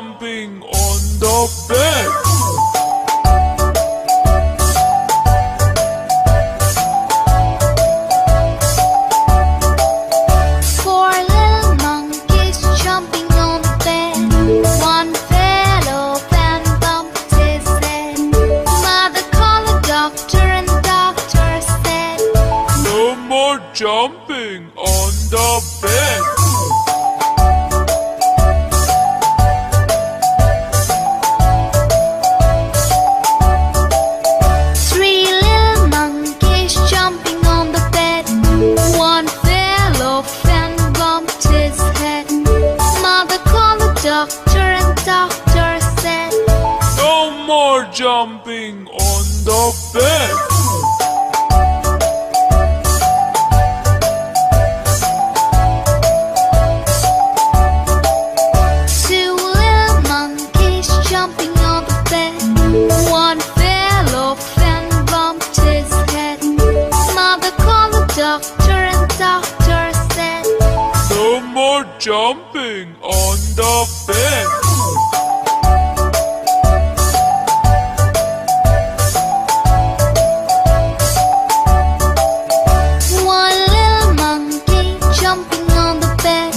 jumping on the bed. Four little monkeys jumping on the bed. One fell off and bumped his head. Mother called a doctor and the doctor said, No more jumping on the bed. Three little monkeys jumping on the bed. One fell off and bumped his head. Mother called the doctor and the doctor said, No more jumping on the bed. Two little monkeys jumping on the bed. One fell off and bumped his head. Mother called the doctor and the doctor said, No more jumping on the bed. One little monkey jumping on the bed.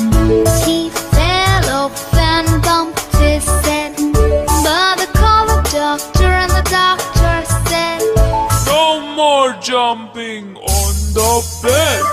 He fell off and bumped his head. Mother called the doctor and the doctor said, No more jumping on the bed.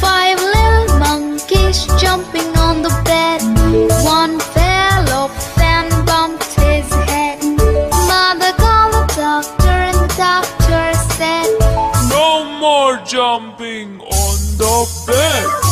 Five little monkeys jumping on the bed. One fell off and bumped his head. Mother called the doctor and the doctor said, No more jumping on the bed.